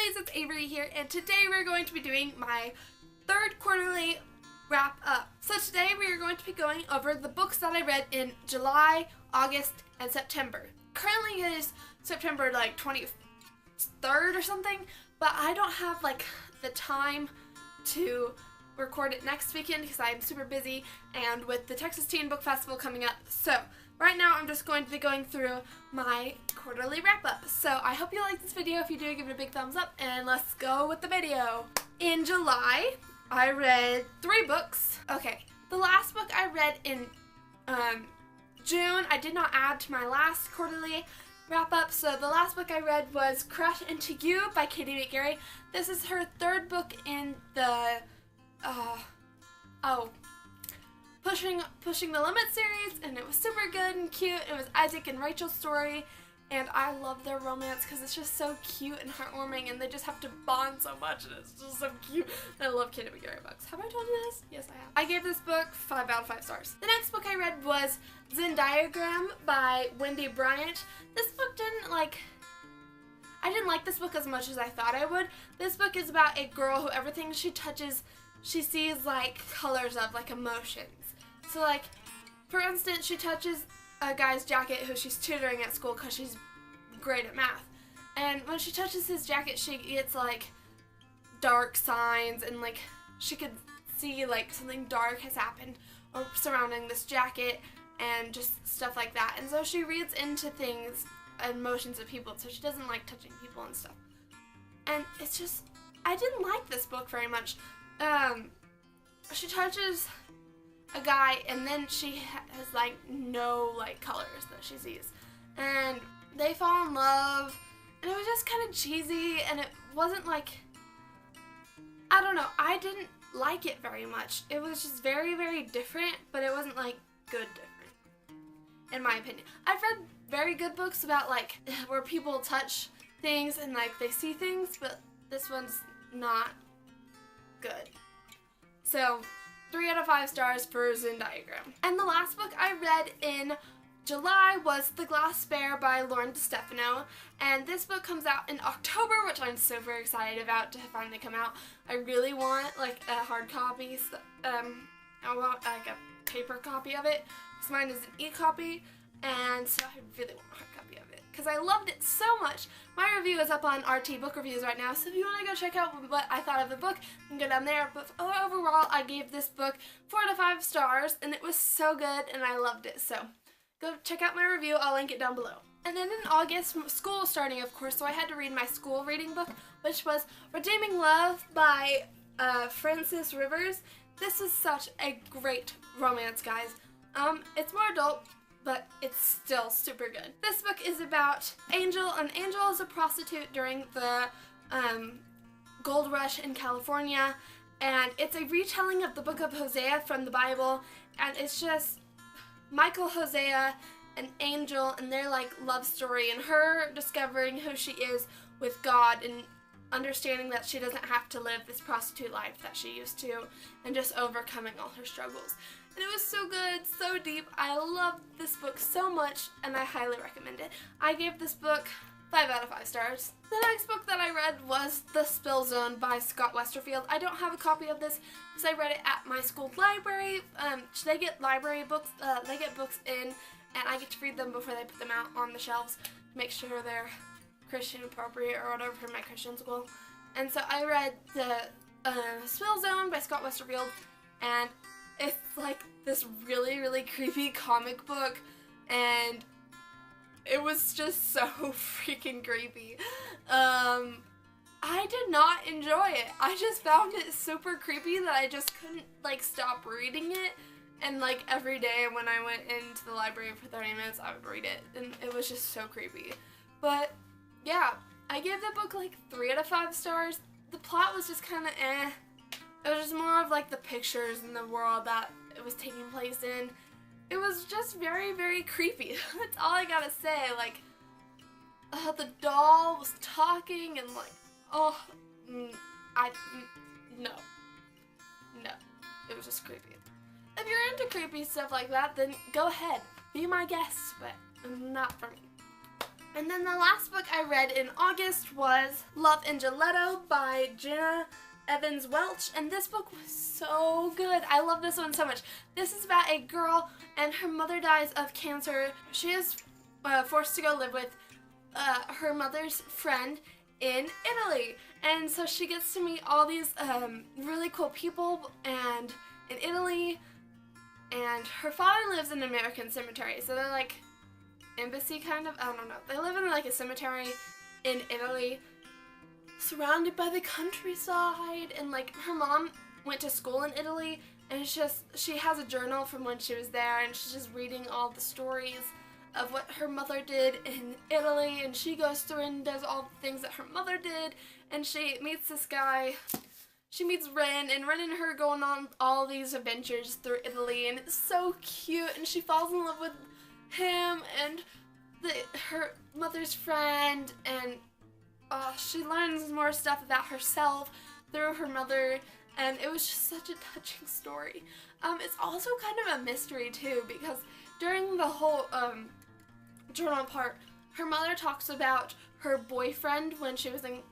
girlies, it's Avery here, and today we're going to be doing my third quarterly wrap up. So today we are going to be going over the books that I read in July, August, and September. Currently it is September 23rd or something, but I don't have the time to record it next weekend because I'm super busy and with the Texas Teen Book Festival coming up. So right now I'm just going to be going through my quarterly wrap up. So I hope you like this video. If you do, give it a big thumbs up and let's go with the video. In July, I read 3 books. Okay, the last book I read in June, I did not add to my last quarterly wrap up. So the last book I read was Crush Into You by Katie McGarry. This is her 3rd book in the Pushing the Limit series, and it was super good and cute. It was Isaac and Rachel's story, and I love their romance because it's just so cute and heartwarming, and they just have to bond so much, and it's just so cute. And I love Katie McGarry books. Have I told you this? Yes, I have. I gave this book 5 out of 5 stars. The next book I read was Zen Diagram by Wendy Bryant. This book I didn't like this book as much as I thought I would. This book is about a girl who everything she touches, she sees colors of, emotions. So for instance, she touches a guy's jacket who she's tutoring at school because she's great at math. And when she touches his jacket, she gets dark signs, and she could see something dark has happened or surrounding this jacket and just stuff like that. And so she reads into things, emotions of people, so she doesn't like touching people and stuff. And it's just, I didn't like this book very much. She touches a guy, and then she has no colors that she sees, and they fall in love, and it was just kind of cheesy, and it wasn't I don't know, I didn't like it very much. It was just very, very different, but it wasn't good different, in my opinion. I've read very good books about where people touch things and they see things, but this one's not good. So 3 out of 5 stars for Zen Diagram. And the last book I read in July was The Glass Bear by Lauren DeStefano, and this book comes out in October, which I'm super excited about to finally come out. I really want a hard copy. So, I want a paper copy of it because mine is an e-copy, and so I really want a hard copy of it because I loved it so much. My review is up on RT Book Reviews right now, so if you want to go check out what I thought of the book, you can go down there. But overall, I gave this book 4 out of 5 stars, and it was so good, and I loved it. So go check out my review. I'll link it down below. And then in August, school was starting, of course, so I had to read my school reading book, which was Redeeming Love by Frances Rivers. This is such a great romance, guys. It's more adult, but it's still super good. This book is about Angel, and Angel is a prostitute during the gold rush in California, and it's a retelling of the book of Hosea from the Bible, and it's just Michael, Hosea, and Angel and their love story, and her discovering who she is with God and understanding that she doesn't have to live this prostitute life that she used to, and just overcoming all her struggles. And it was so good, so deep. I loved this book so much, and I highly recommend it. I gave this book 5 out of 5 stars. The next book that I read was The Spill Zone by Scott Westerfield. I don't have a copy of this because I read it at my school library. They get library books, they get books in, and I get to read them before they put them out on the shelves to make sure they're Christian appropriate or whatever for my Christian school. And so I read The Spill Zone by Scott Westerfield, and it's this really, really creepy comic book, and it was just so freaking creepy. I did not enjoy it. I just found it super creepy that I just couldn't stop reading it, and every day when I went into the library for 30 minutes I would read it, and it was just so creepy. But yeah, I gave the book 3 out of 5 stars. The plot was just kind of eh. It was just more of the pictures in the world that it was taking place in. It was just very, very creepy. That's all I gotta say. The doll was talking and no. It was just creepy. If you're into creepy stuff like that, then go ahead. Be my guest, but not for me. And then the last book I read in August was Love in Gelato by Jenna Evans Welch, and this book was so good. I love this one so much. This is about a girl and her mother dies of cancer. She is forced to go live with her mother's friend in Italy, and so she gets to meet all these really cool people and in Italy, and her father lives in an American cemetery, so they're like embassy kind of, I don't know. They live in like a cemetery in Italy, surrounded by the countryside, and like her mom went to school in Italy, and it's just, she has a journal from when she was there, and she's just reading all the stories of what her mother did in Italy, and she goes through and does all the things that her mother did, and she meets this guy. She meets Ren, and Ren and her going on all these adventures through Italy, and it's so cute, and she falls in love with him and her mother's friend, and she learns more stuff about herself through her mother, and it was just such a touching story. It's also kind of a mystery too, because during the whole journal part, her mother talks about her boyfriend when she was in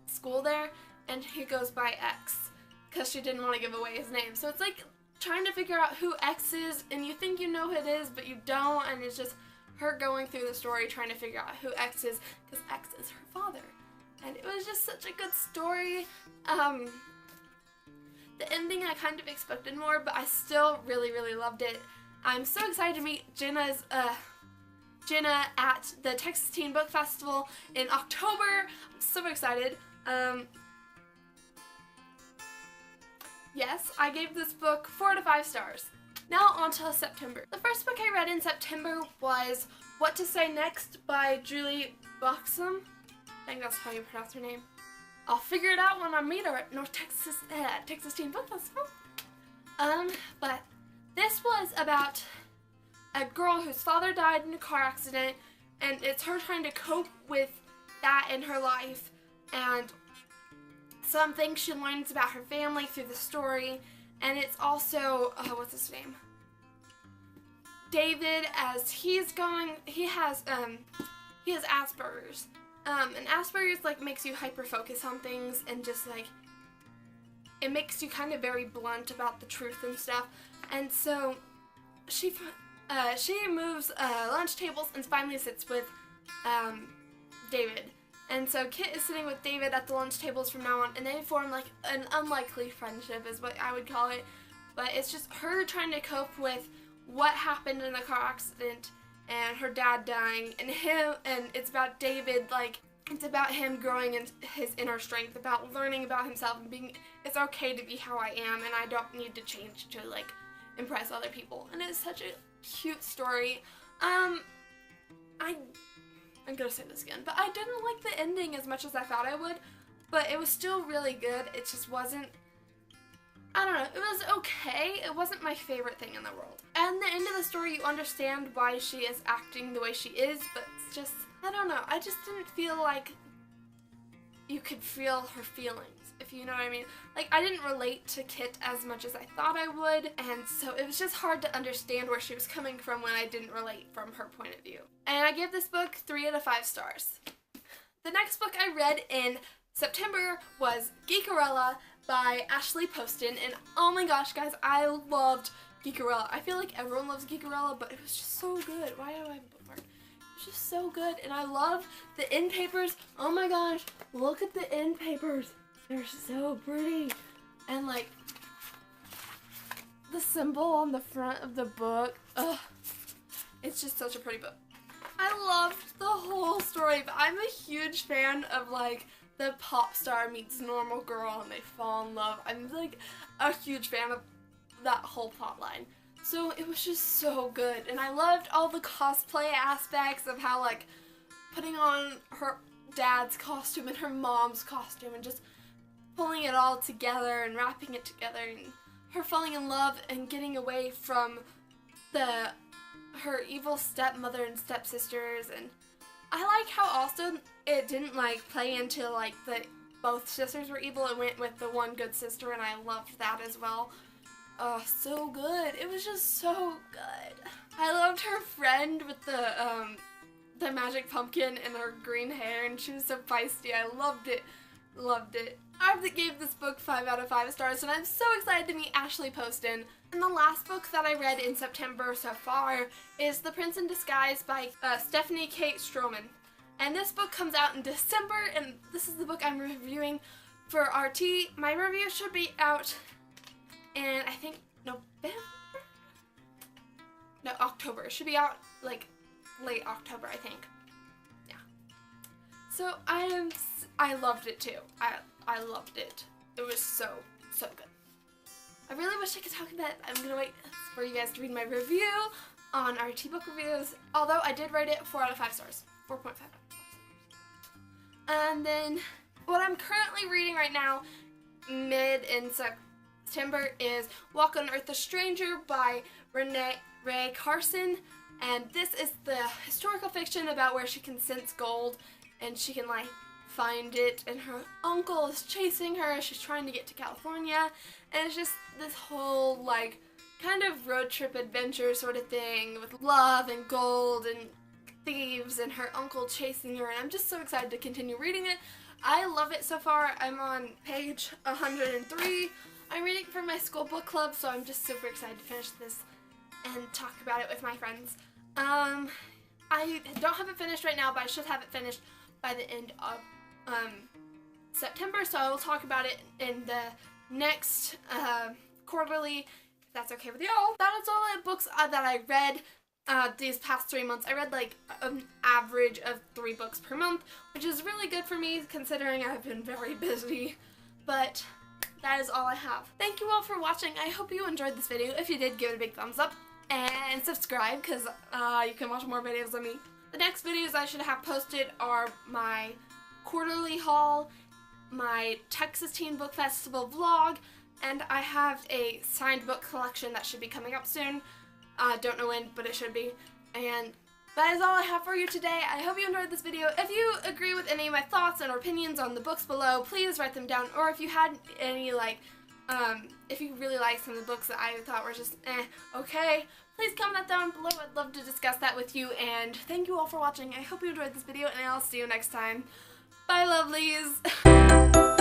school there, and he goes by X because she didn't want to give away his name. So it's like trying to figure out who X is, and you think you know who it is, but you don't, and it's just her going through the story trying to figure out who X is, because X is her father. And it was just such a good story. The ending I kind of expected more, but I still really, really loved it. I'm so excited to meet Jenna at the Texas Teen Book Festival in October. I'm so excited. Yes, I gave this book 4 to 5 stars. Now on to September. The first book I read in September was What to Say Next by Julie Buxom. I think that's how you pronounce her name. I'll figure it out when I meet her at North Texas Teen Book Festival. But this was about a girl whose father died in a car accident, and it's her trying to cope with that in her life, and some things she learns about her family through the story. And it's also, what's his name? David, as he has Asperger's. And Asperger's like makes you hyper-focus on things, and just like, it makes you kind of very blunt about the truth and stuff. And so she moves lunch tables and finally sits with David. And so Kit is sitting with David at the lunch tables from now on, and they form like an unlikely friendship is what I would call it. But it's just her trying to cope with what happened in the car accident and her dad dying, and it's about David, like, it's about him growing in his inner strength, about learning about himself and being, it's okay to be how I am, and I don't need to change to like impress other people. And it's such a cute story. I'm gonna say this again, but I didn't like the ending as much as I thought I would, but it was still really good. It just wasn't, I don't know, it was okay. It wasn't my favorite thing in the world. And the end of the story, you understand why she is acting the way she is, but it's just, I don't know, I just didn't feel like you could feel her feelings, if you know what I mean. Like, I didn't relate to Kit as much as I thought I would, and so it was just hard to understand where she was coming from when I didn't relate from her point of view. And I give this book 3 out of 5 stars. The next book I read in September was Geekerella by Ashley Poston, and oh my gosh, guys, I loved Geekerella. I feel like everyone loves Geekerella, but it was just so good. Why do I have a bookmark? It was just so good, and I love the end papers. Oh my gosh, look at the end papers. They're so pretty. And like, the symbol on the front of the book, ugh, it's just such a pretty book. I loved the whole story, but I'm a huge fan of like the pop star meets normal girl and they fall in love. I'm like a huge fan of that whole plot line. So it was just so good, and I loved all the cosplay aspects of how like putting on her dad's costume and her mom's costume and just pulling it all together and wrapping it together, and her falling in love and getting away from her evil stepmother and stepsisters. And I like how also it didn't like play into like both sisters were evil. It went with the one good sister, and I loved that as well. Oh, so good. It was just so good. I loved her friend with the magic pumpkin and her green hair, and she was so feisty. I loved it. Loved it. I gave this book 5 out of 5 stars, and I'm so excited to meet Ashley Poston. And the last book that I read in September so far is The Prince in Disguise by Stephanie Kate Stroman. And this book comes out in December, and this is the book I'm reviewing for RT. My review should be out in, I think, November? No, October. It should be out, like, late October, I think. Yeah. So, I loved it, too. I loved it. It was so, so good. I really wish I could talk about it. I'm gonna wait for you guys to read my review on RT Book Reviews, although I did rate it 4 out of 5 stars. 4.5 out of 5 stars. And then, what I'm currently reading right now, mid in September, is Walk on Earth a Stranger by Ray Carson. And this is the historical fiction about where she can sense gold and she can, like, find it, and her uncle is chasing her. She's trying to get to California, and it's just this whole, like, kind of road trip adventure sort of thing with love and gold and thieves and her uncle chasing her, and I'm just so excited to continue reading it. I love it so far. I'm on page 103. I'm reading for my school book club, so I'm just super excited to finish this and talk about it with my friends. I don't have it finished right now, but I should have it finished by the end of September, so I will talk about it in the next quarterly, if that's okay with y'all. That is all the books that I read these past 3 months. I read like an average of 3 books per month, which is really good for me considering I've been very busy, but that is all I have. Thank you all for watching. I hope you enjoyed this video. If you did, give it a big thumbs up and subscribe, because you can watch more videos of me. The next videos I should have posted are my quarterly haul, my Texas Teen Book Festival vlog, and I have a signed book collection that should be coming up soon. Don't know when, but it should be. And that is all I have for you today. I hope you enjoyed this video. If you agree with any of my thoughts and opinions on the books below, please write them down. Or if you had any, like, if you really liked some of the books that I thought were just okay, please comment that down below. I'd love to discuss that with you. And thank you all for watching. I hope you enjoyed this video, and I'll see you next time. Bye, lovelies!